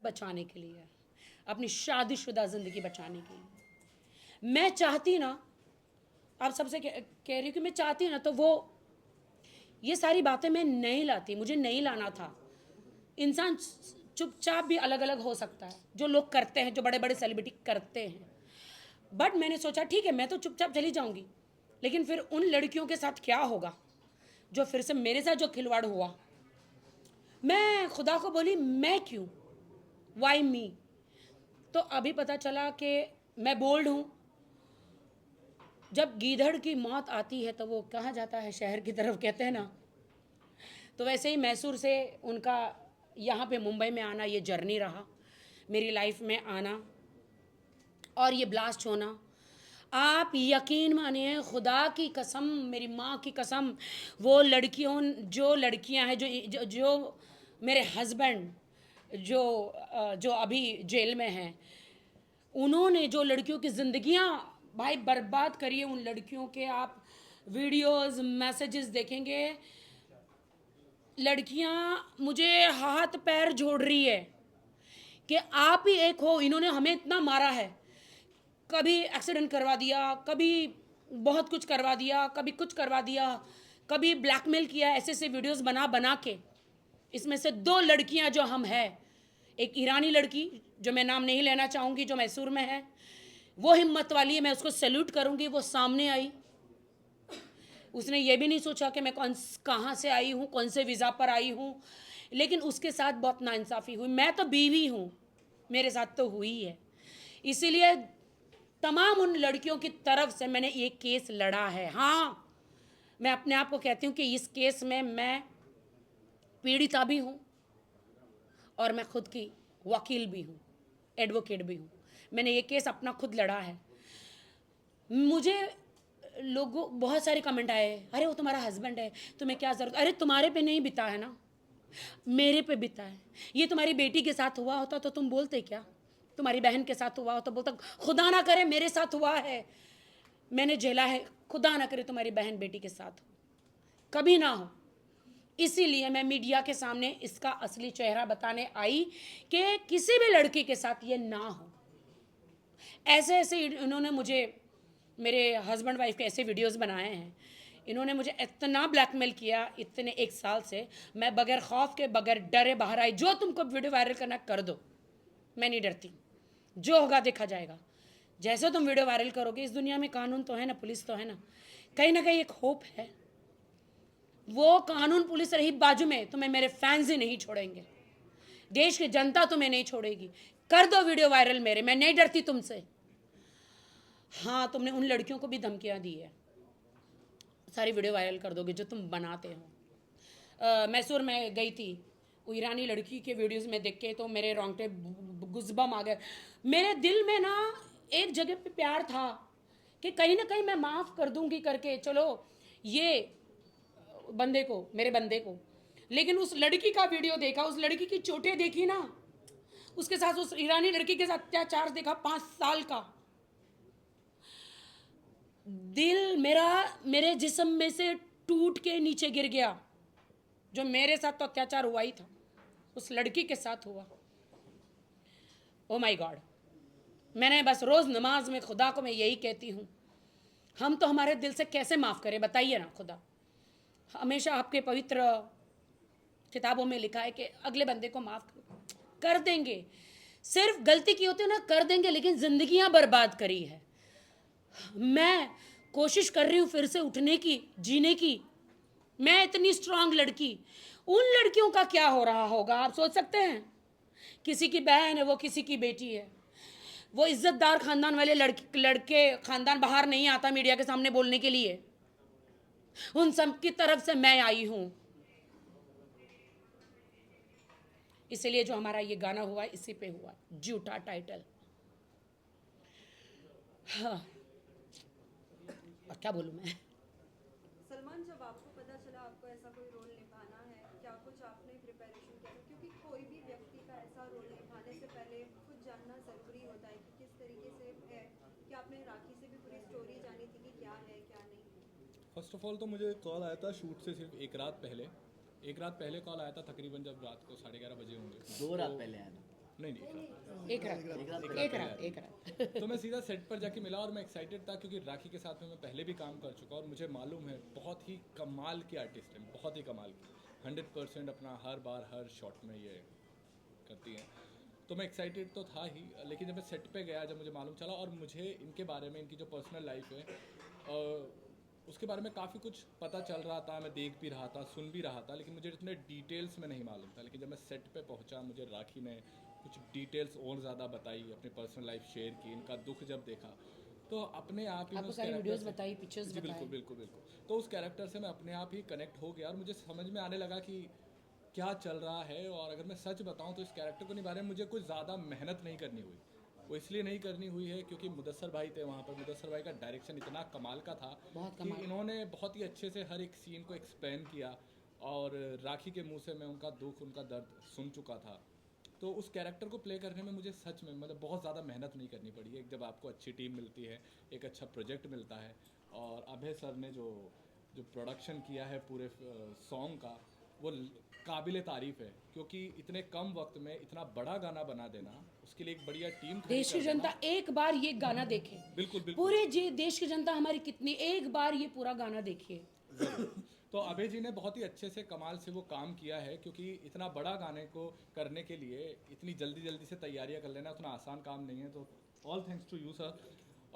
बचाने के लिए, अपनी शादीशुदा ज़िंदगी बचाने के लिए। मैं चाहती ना, आप सबसे कह रही हूँ कि मैं चाहती ना, तो वो ये सारी बातें मैं नहीं लाती, मुझे नहीं लाना था। इंसान चुपचाप भी अलग अलग हो सकता है, जो लोग करते हैं, जो बड़े बड़े सेलिब्रिटी करते हैं। बट मैंने सोचा ठीक है, मैं तो चुपचाप चली जाऊंगी, लेकिन फिर उन लड़कियों के साथ क्या होगा जो फिर से मेरे साथ जो खिलवाड़ हुआ। मैं खुदा को बोली, मैं क्यों, वाई मी। तो अभी पता चला कि मैं बोल्ड हूँ। जब गीदड़ की मौत आती है तो वो कहाँ जाता है, शहर की तरफ, कहते हैं ना। तो वैसे ही मैसूर से उनका यहाँ पे मुंबई में आना, ये जर्नी रहा मेरी लाइफ में आना और ये ब्लास्ट होना। आप यकीन मानिए, खुदा की कसम, मेरी माँ की कसम, वो लड़कियों, जो लड़कियां हैं, जो मेरे हस्बैंड जो अभी जेल में हैं, उन्होंने जो लड़कियों की ज़िंदगियां भाई बर्बाद करी है, उन लड़कियों के आप वीडियोस मैसेजेस देखेंगे, लड़कियां मुझे हाथ पैर जोड़ रही है कि आप ही एक हो, इन्होंने हमें इतना मारा है, कभी एक्सीडेंट करवा दिया, कभी बहुत कुछ करवा दिया, कभी कुछ करवा दिया, कभी ब्लैकमेल किया, ऐसे ऐसे वीडियोस बना बना के। इसमें से 2 लड़कियां जो हम हैं, एक ईरानी लड़की जो मैं नाम नहीं लेना चाहूँगी, जो मैसूर में है, वो हिम्मत वाली है, मैं उसको सैल्यूट करूँगी। वो सामने आई, उसने ये भी नहीं सोचा कि मैं कहाँ से आई हूँ, कौन से वीज़ा पर आई हूँ, लेकिन उसके साथ बहुत नाइंसाफ़ी हुई। मैं तो बीवी हूँ, मेरे साथ तो हुई है। इसीलिए तमाम उन लड़कियों की तरफ से मैंने ये केस लड़ा है। हाँ, मैं अपने आप को कहती हूँ कि इस केस में मैं पीड़िता भी हूँ और मैं खुद की वकील भी हूँ, एडवोकेट भी हूँ। मैंने ये केस अपना खुद लड़ा है। मुझे लोगों बहुत सारे कमेंट आए, अरे वो तुम्हारा हस्बैंड है, तुम्हें क्या ज़रूरत। अरे तुम्हारे पे नहीं बिता है ना, मेरे पे बिता है। ये तुम्हारी बेटी के साथ हुआ होता तो तुम बोलते क्या, तुम्हारी बहन के साथ हुआ हो तो बोलता खुदा ना करे मेरे साथ हुआ है, मैंने झेला है, खुदा ना करे तुम्हारी बहन बेटी के साथ हो, कभी ना हो। इसीलिए मैं मीडिया के सामने इसका असली चेहरा बताने आई कि किसी भी लड़की के साथ ये ना हो। ऐसे ऐसे इन्होंने मुझे, मेरे हस्बैंड वाइफ के ऐसे वीडियोस बनाए हैं, इन्होंने मुझे इतना ब्लैकमेल किया इतने 1 साल से। मैं बगैर खौफ के, बगैर डरे बाहर आई, जो तुमको वीडियो वायरल करना कर दो, मैं नहीं डरती, जो होगा देखा जाएगा। जैसे तुम वीडियो वायरल करोगे, इस दुनिया में कानून तो है ना, पुलिस तो है ना कहीं एक होप है। वो कानून पुलिस रही बाजू में, तुम्हें मेरे फैंस ही नहीं छोड़ेंगे, देश की जनता तुम्हें नहीं छोड़ेगी। कर दो वीडियो वायरल मेरे, मैं नहीं डरती तुमसे। हाँ, तुमने उन लड़कियों को भी धमकियाँ दी है, सारी वीडियो वायरल कर दोगे जो तुम बनाते हो। मैसूर में गई थी, वो ईरानी लड़की के वीडियोस में देख के तो मेरे रोंगटे गुजबम आ गए। मेरे दिल में ना एक जगह पे प्यार था कि कहीं ना कहीं मैं माफ़ कर दूंगी करके, चलो ये बंदे को, मेरे बंदे को। लेकिन उस लड़की का वीडियो देखा, उस लड़की की चोटें देखी ना, उसके साथ उस ईरानी लड़की के साथ अत्याचार देखा 5 साल का, दिल मेरा मेरे जिस्म में से टूट के नीचे गिर गया। जो मेरे साथ तो अत्याचार हुआ ही था, उस लड़की के साथ हुआ। Oh my God. मैंने बस रोज़ नमाज में खुदा को मैं यही कहती हूँ, हम तो हमारे दिल से कैसे माफ़ करें, बताइए ना खुदा। हमेशा आपके पवित्र किताबों में लिखा है कि अगले बंदे को माफ़ कर देंगे, सिर्फ गलती की होती है ना, कर देंगे, लेकिन ज़िंदगियाँ बर्बाद करी है। मैं कोशिश कर रही हूँ फिर से उठने की, जीने की। मैं इतनी स्ट्रांग लड़की, उन लड़कियों का क्या हो रहा होगा आप सोच सकते हैं। किसी की बहन है, वो किसी की बेटी है, वो इज्जतदार खानदान वाले लड़के खानदान बाहर नहीं आता मीडिया के सामने बोलने के लिए। उन सब की तरफ से मैं आई हूँ। इसलिए जो हमारा ये गाना हुआ इसी पे हुआ, झूठा टाइटल। हाँ, और क्या बोलूँ मैं। सलमान, जब आपको पता चला आपको ऐसा कोई रोल निभाना है, क्या कुछ आपने प्रिपरेशन किया था? क्योंकि कोई भी व्यक्ति का ऐसा रोल निभाने से पहले कुछ जानना ज़रूरी होता है कि किस तरीके से है, कि आपने राखी से भी पूरी स्टोरी जानी थी कि क्या है क्या नहीं। फर्स्ट ऑफ ऑल तो मुझे कॉल आया था शूट से सिर्फ एक रात पहले कॉल आया था, तकरीबन जब रात को 11:30 बजे होंगे। 2 रात पहले आया था। नहीं नहीं एक रात तो मैं सीधा सेट पर जाके मिला और मैं एक्साइटेड था क्योंकि राखी के साथ में मैं पहले भी काम कर चुका और मुझे मालूम है बहुत ही कमाल की आर्टिस्ट है, बहुत ही कमाल की, 100% अपना हर बार हर शॉट में ये करती हैं। तो मैं एक्साइटेड तो था ही, लेकिन जब मैं सेट पे गया, जब मुझे मालूम चला और मुझे इनके बारे में, इनकी जो पर्सनल लाइफ है उसके बारे में काफ़ी कुछ पता चल रहा था, मैं देख भी रहा था, सुन भी रहा था, लेकिन मुझे इतने डिटेल्स में नहीं मालूम था। लेकिन जब मैं सेट पे पहुंचा, मुझे राखी ने कुछ डिटेल्स और ज़्यादा बताई, अपनी पर्सनल लाइफ शेयर की, इनका दुख जब देखा तो अपने आप ही मैं आपको उस सारी character वीडियोस से- बताई, पिक्चर्स जी बताए। बिल्कुल बिल्कुल बिल्कुल। तो उस कैरेक्टर से मैं अपने आप ही कनेक्ट हो गया और मुझे समझ में आने लगा कि क्या चल रहा है। और अगर मैं सच बताऊं तो इस कैरेक्टर को निभाने में मुझे कुछ ज़्यादा मेहनत नहीं करनी हुई। वो इसलिए नहीं करनी हुई है क्योंकि मुदस्सर भाई थे वहाँ पर। मुदस्सर भाई का डायरेक्शन इतना कमाल का था बहुत कि कमाल। इन्होंने बहुत ही अच्छे से हर एक सीन को एक्सप्लेन किया और राखी के मुंह से मैं उनका दुख, उनका दर्द सुन चुका था। तो उस कैरेक्टर को प्ले करने में मुझे सच में मतलब बहुत ज़्यादा मेहनत नहीं करनी पड़ी है। एक जब आपको अच्छी टीम मिलती है, एक अच्छा प्रोजेक्ट मिलता है, और अभय सर ने जो जो प्रोडक्शन किया है पूरे सॉन्ग का, वो काबिल तारीफ़ है क्योंकि इतने कम वक्त में इतना बड़ा गाना बना देना, उसके लिए एक बढ़िया टीम खड़ी देश की कर देना। जनता एक बार ये गाना देखे। बिल्कुल बिल्कुल। पूरे देश की जनता हमारी कितनी, एक बार ये पूरा गाना देखिए। तो अभय जी ने बहुत ही अच्छे से कमाल से वो काम किया है क्योंकि इतना बड़ा गाने को करने के लिए इतनी जल्दी जल्दी से तैयारियां कर लेना उतना आसान काम नहीं है। तो all thanks to you sir.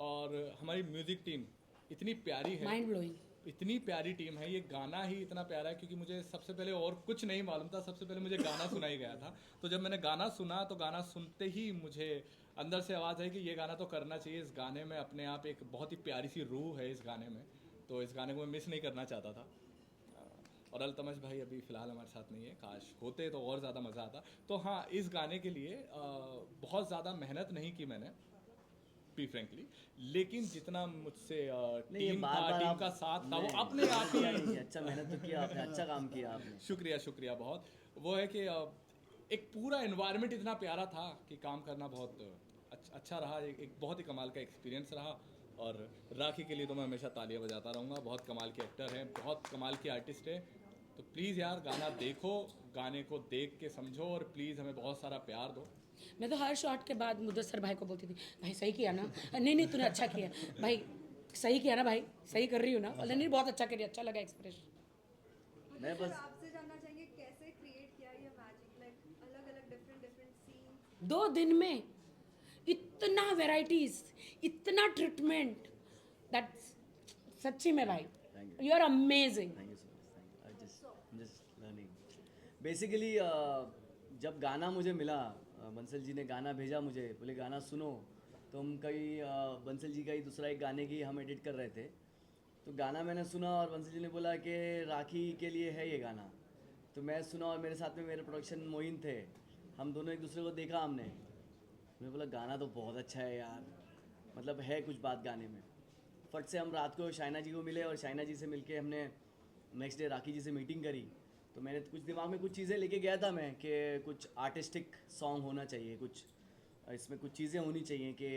और हमारी म्यूज़िक टीम इतनी प्यारी है, माइंड ब्लोइंग। इतनी प्यारी टीम है। ये गाना ही इतना प्यारा है क्योंकि मुझे सबसे पहले और कुछ नहीं मालूम था, सबसे पहले मुझे गाना सुनाई गया था। तो जब मैंने गाना सुना तो गाना सुनते ही मुझे अंदर से आवाज़ आई कि ये गाना तो करना चाहिए। इस गाने में अपने आप एक बहुत ही प्यारी सी रूह है इस गाने में, तो इस गाने को मैं मिस नहीं करना चाहता था। और अल्तमश भाई अभी फ़िलहाल हमारे साथ नहीं है, काश होते तो और ज़्यादा मज़ा आता। तो हाँ, इस गाने के लिए बहुत ज़्यादा मेहनत नहीं की मैंने, बी फ्रेंकली, लेकिन जितना मुझसे नहीं, ये टीम बार था, बार टीम आप का साथ था, वो नहीं, अपने आप किया ही नहीं, अच्छा मेहनत तो किया आपने, अच्छा काम किया आपने। शुक्रिया शुक्रिया बहुत। वो है कि एक पूरा एनवायरनमेंट इतना प्यारा था कि काम करना बहुत अच्छा रहा। एक बहुत ही कमाल का एक्सपीरियंस रहा। और राखी के लिए तो मैं हमेशा तालियां बजाता रहूँगा। बहुत कमाल के एक्टर हैं, बहुत कमाल की आर्टिस्ट है। तो प्लीज़ यार गाना देखो, गाने को देख के समझो और प्लीज़ हमें बहुत सारा प्यार दो। मैं तो हर शॉट के बाद मुदस्सर भाई को बोलती थी, भाई सही किया ना, नहीं नहीं तूने अच्छा किया भाई, सही किया ना भाई, सही कर रही हो ना, बोले नहीं बहुत अच्छा करिए, अच्छा लगा एक्सप्रेशन। मैं सर बस आपसे जानना चाहेंगे कैसे क्रिएट किया ये मैजिक, लाइक अलग अलग डिफरेंट डिफरेंट सीन। 2 दिन में इतना वेराइटीज, इतना ट्रीटमेंट, दैट सच्ची में भाई Thank you are amazing. Thank you so much, thank you. I just learning basically. जब गाना मुझे मिला, बंसल जी ने गाना भेजा मुझे, बोले गाना सुनो। तो हम कई बंसल जी का ही दूसरा एक गाने की हम एडिट कर रहे थे। तो गाना मैंने सुना और बंसल जी ने बोला कि राखी के लिए है ये गाना। तो मैं सुना और मेरे साथ में मेरे प्रोडक्शन मोइन थे, हम दोनों एक दूसरे को देखा हमने। मैं बोला गाना तो बहुत अच्छा है यार, मतलब है कुछ बात गाने में। फट से हम रात को शाइना जी को मिले और शाइना जी से मिलके हमने नेक्स्ट डे राखी जी से मीटिंग करी। तो मैंने कुछ दिमाग में कुछ चीज़ें लेके गया था मैं कि कुछ आर्टिस्टिक सॉन्ग होना चाहिए, कुछ इसमें कुछ चीज़ें होनी चाहिए कि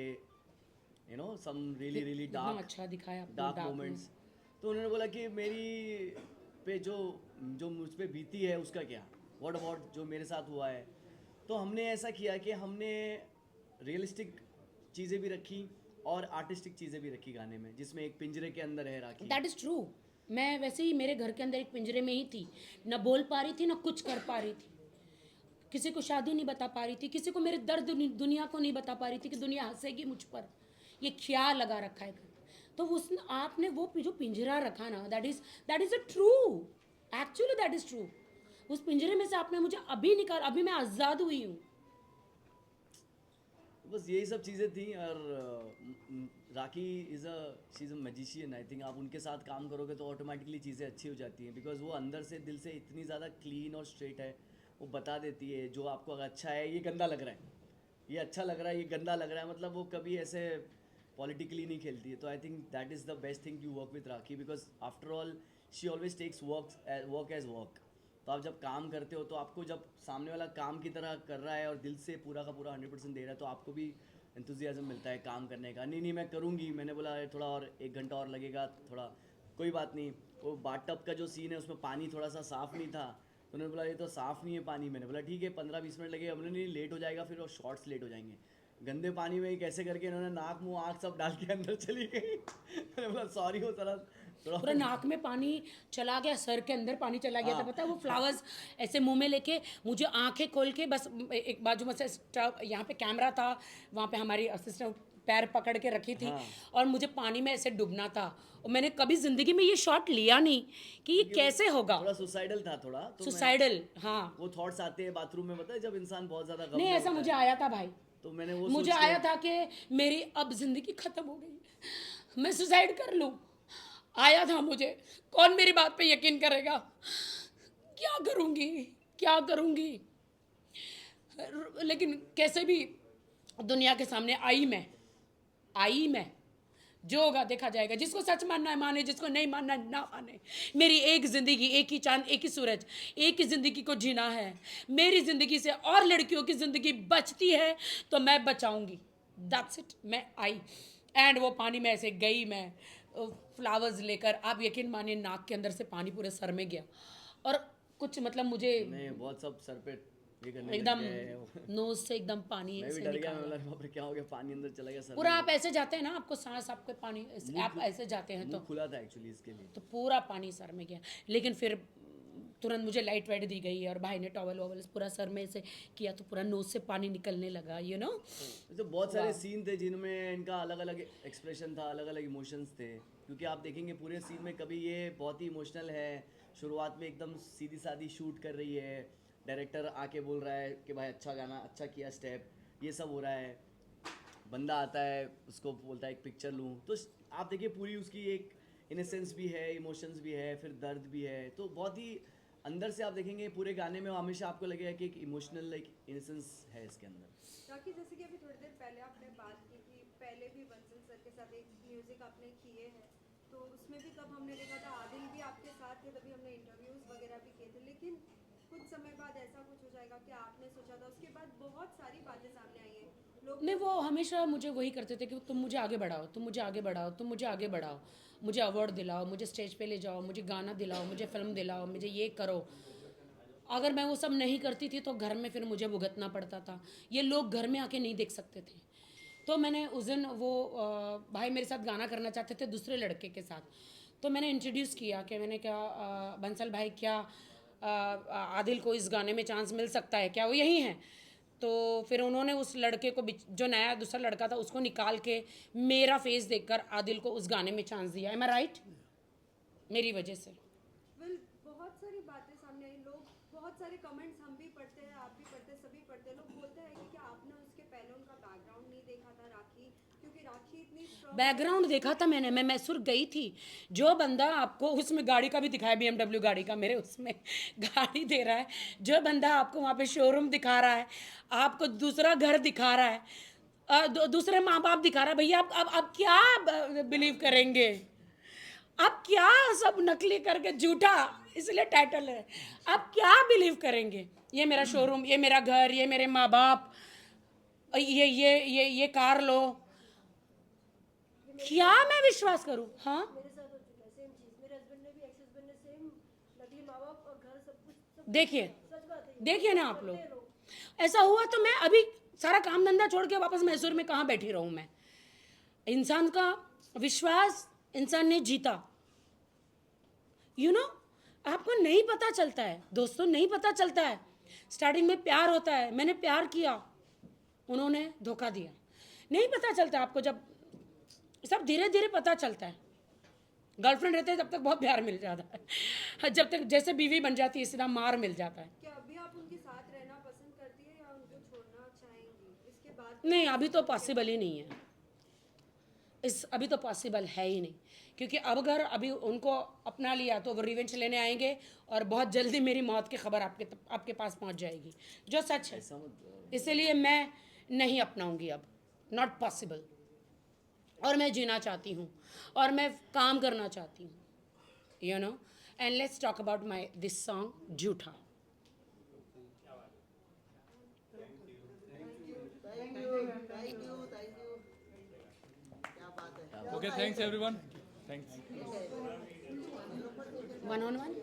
you know some really really एकदम डार्क अच्छा दिखाया आपने, डार्क dark मोमेंट्स। तो उन्होंने बोला कि मेरी पे जो जो मुझ पे बीती है उसका क्या, व्हाट अबाउट जो मेरे साथ हुआ है। तो हमने ऐसा किया कि हमने रियलिस्टिक चीज़ें भी रखी और आर्टिस्टिक चीज़ें भी रखी गाने में, जिसमें एक पिंजरे के अंदर है राखी। That is true. मैं वैसे ही मेरे घर के अंदर एक पिंजरे में ही थी, ना बोल पा रही थी ना कुछ कर पा रही थी, किसी को शादी नहीं बता पा रही थी, किसी को मेरे दर्द दुनिया को नहीं बता पा रही थी कि दुनिया हंसेगी मुझ पर, ये ख्याल लगा रखा है। तो उस आपने वो जो पिंजरा रखा ना, that is a true, actually that is true. उस पिंजरे में से आपने मुझे अभी निकाल, अभी मैं आज़ाद हुई हूँ। बस यही सब चीज़ें थी। और Rakhi is she is a magician. I think आप उनके साथ काम करोगे तो ऑटोमेटिकली चीज़ें अच्छी हो जाती हैं, बिकॉज वो अंदर से दिल से इतनी ज़्यादा क्लीन और स्ट्रेट है। वो बता देती है जो आपको अगर अच्छा है, ये गंदा लग रहा है, ये अच्छा लग रहा है, ये गंदा लग रहा है, मतलब वो कभी ऐसे पॉलिटिकली नहीं खेलती है। तो I think that is the best thing to work with Rakhi, because after all she always takes work as work. तो आप जब काम करते हो तो आपको जब सामने वाला काम की तरह कर रहा है और दिल से पूरा का पूरा 100% दे रहा है, तो आपको भी एंथुजियाज्म मिलता है काम करने का। नहीं नहीं मैं करूँगी, मैंने बोला थोड़ा और 1 घंटा और लगेगा, थोड़ा कोई बात नहीं। वो बाथ टब का जो सीन है उसमें पानी थोड़ा सा साफ़ नहीं था, तो तो उन्होंने बोला ये तो साफ़ नहीं है पानी। मैंने बोला ठीक है 15-20 मिनट लगेगा। हमने नहीं लेट हो जाएगा फिर और शॉर्ट्स लेट हो जाएंगे। गंदे पानी में ही कैसे करके इन्होंने नाक मुंह आँख सब डाल के अंदर चली गई। मैंने बोला सॉरी वो थोड़ा पूरा नाक में पानी चला गया, सर के अंदर पानी चला गया था, पता है वो फ्लावर्स ऐसे मुंह में लेके मुझे आंखें खोल के बस एक बाजू में से यहाँ पे कैमरा था, वहाँ पे हमारी असिस्टेंट पैर पकड़ के रखी थी और मुझे पानी में ऐसे डूबना था। और मैंने कभी जिंदगी में ये शॉट लिया नहीं कि ये कैसे होगा। थोड़ा सुसाइडल था थोड़ा तो सुसाइडल, हाँ वो थॉट्स आते हैं बाथरूम में, पता है जब इंसान बहुत ज़्यादा गम नहीं, में ऐसा होता मुझे है। आया था भाई, तो मैंने वो मुझे सोच के- आया था कि मेरी अब जिंदगी खत्म हो गई, मैं सुसाइड कर लूं। आया था मुझे, कौन मेरी बात पे यकीन करेगा। क्या करूंगी, क्या करूंगी, लेकिन कैसे भी दुनिया के सामने आई मैं। जो होगा देखा जाएगा, जिसको सच मानना है माने, जिसको नहीं मानना है ना माने। मेरी एक जिंदगी, एक ही चांद, एक ही सूरज, एक ही जिंदगी को जीना है। मेरी जिंदगी से और लड़कियों की जिंदगी बचती है तो मैं बचाऊंगी। That's it. मैं आई एंड वो पानी में ऐसे गई, मैं फ्लावर्स लेकर, आप यकीन मानिए नाक के अंदर से पानी पूरे सर में गया और कुछ मतलब मुझे नहीं बहुत सब सर पे ये करने एकदम लग गए। नोज से एकदम पानी मैं भी ऐसे डर गया। निकाल मैं बोला बाप रे क्या हो गया, पानी अंदर चला गया सर पूरा। में। आप ऐसे जाते हैं ना, आपको सांस, आपके पानी आप ऐसे जाते हैं तो मुंह खुला था एक्चुअली इसके लिए। तो पूरा पानी सर में गया। लेकिन फिर तुरंत मुझे लाइट वाइट दी गई और भाई ने टॉवल वॉवल पूरा सर में से किया तो पूरा नोज से पानी निकलने लगा, यू नो। तो बहुत सारे सीन थे जिनमें इनका अलग अलग एक्सप्रेशन था, अलग अलग इमोशंस थे। क्योंकि आप देखेंगे पूरे सीन में कभी ये बहुत ही इमोशनल है, शुरुआत में एकदम सीधी सादी शूट कर रही है, डायरेक्टर आके बोल रहा है कि भाई अच्छा गाना, अच्छा किया स्टेप, ये सब हो रहा है। बंदा आता है उसको बोलता है एक पिक्चर लूँ, तो आप देखिए पूरी उसकी एक इनोसेंस भी है, इमोशंस भी है, फिर दर्द भी है। तो बहुत ही अंदर से आप देखेंगे पूरे गाने में हमेशा आपको लगेगा कि एक इमोशनल एक इनोसेंस है इसके अंदर। ताकि जैसे कि अभी थोड़ी देर पहले आपने बात की कि पहले भी बंसल सर के साथ एक म्यूजिक आपने किए हैं, तो उसमें भी तब हमने देखा था आदिल भी आपके साथ थे, तभी हमने इंटरव्यूज वगैरह भी किए थे। लेकिन कुछ समय बाद ऐसा कुछ हो जाएगा कि आपने सोचा था, उसके बाद बहुत सारी बातें सामने आई हैं। लोग नहीं, वो हमेशा मुझे वही करते थे कि तुम मुझे आगे बढ़ाओ, तुम मुझे आगे बढ़ाओ, तुम मुझे आगे बढ़ाओ, मुझे अवार्ड दिलाओ, मुझे स्टेज पे ले जाओ, मुझे गाना दिलाओ, मुझे फिल्म दिलाओ, मुझे ये करो। अगर मैं वो सब नहीं करती थी तो घर में फिर मुझे भुगतना पड़ता था। ये लोग घर में आके नहीं देख सकते थे। तो मैंने उस दिन वो भाई मेरे साथ गाना करना चाहते थे दूसरे लड़के के साथ, तो मैंने इंट्रोड्यूस किया कि मैंने क्या बंसल भाई क्या आदिल को इस गाने में चांस मिल सकता है क्या, वो यही हैं। तो फिर उन्होंने उस लड़के को जो नया दूसरा लड़का था उसको निकाल के मेरा फेस देखकर आदिल को उस गाने में चांस दिया। एम आई राइट? मेरी वजह से। वेल बहुत सारी बातें सामने आई। लोग बहुत सारे कमेंट्स हम भी पढ़ते हैं, आप भी पढ़ते हैं, सभी पढ़ते हैं। लोग बोलते हैं कि क्या आपने उसके पहले उनका बैकग्राउंड नहीं देखा था राखी, क्योंकि राखी इतनी स्ट्रॉन्ग। बैकग्राउंड देखा था मैंने, मैं मैसूर गई थी। जो बंदा आपको उसमें गाड़ी का भी दिखाया, BMW गाड़ी का मेरे उसमें गाड़ी दे रहा है, जो बंदा आपको वहाँ पे शोरूम दिखा रहा है, आपको दूसरा घर दिखा रहा है, दूसरे माँ बाप दिखा रहा है, भैया आप क्या बिलीव करेंगे? आप क्या सब नकली करके, झूठा इसलिए टाइटल है, आप क्या बिलीव करेंगे? ये मेरा शोरूम, ये मेरा घर, ये मेरे माँ बाप, ये कार लो, क्या मैं विश्वास करूं? हाँ मेरे साथ हो चुका है सेम चीज। मेरे हस्बैंड ने भी, एक्स हस्बैंड ने सेम नकली माँ बाप और घर सब कुछ सब देखिए, सच बात है। देखिए ना आप लोग, ऐसा हुआ तो मैं अभी सारा काम धंधा छोड़ के वापस मैसूर में कहाँ बैठी रहूं मैं? इंसान का विश्वास इंसान ने जीता, यू नो। आपको नहीं पता चलता है दोस्तों, नहीं पता चलता है। स्टार्टिंग में प्यार होता है, मैंने प्यार किया, उन्होंने धोखा दिया। नहीं पता चलता आपको, जब सब धीरे धीरे पता चलता है। गर्लफ्रेंड रहते हैं तब तक बहुत प्यार मिल जाता है, जब तक जैसे बीवी बन जाती है सीधा मार मिल जाता है। क्या अभी आप उनके साथ रहना पसंद करती है या उनको छोड़ना चाहेंगी इसके बाद? नहीं, अभी तो पॉसिबल ही नहीं है, अभी तो पॉसिबल है ही नहीं। क्योंकि अब अगर अभी उनको अपना लिया तो वो रिवेंज लेने आएंगे और बहुत जल्दी मेरी मौत की खबर आपके पास पहुंच जाएगी, जो सच है। इसलिए मैं नहीं अपनाऊंगी अब, नॉट पॉसिबल। और मैं जीना चाहती हूँ और मैं काम करना चाहती हूँ, you know. And let's talk about my this song झूठा। Okay, thanks everyone. Thanks. 1 on 1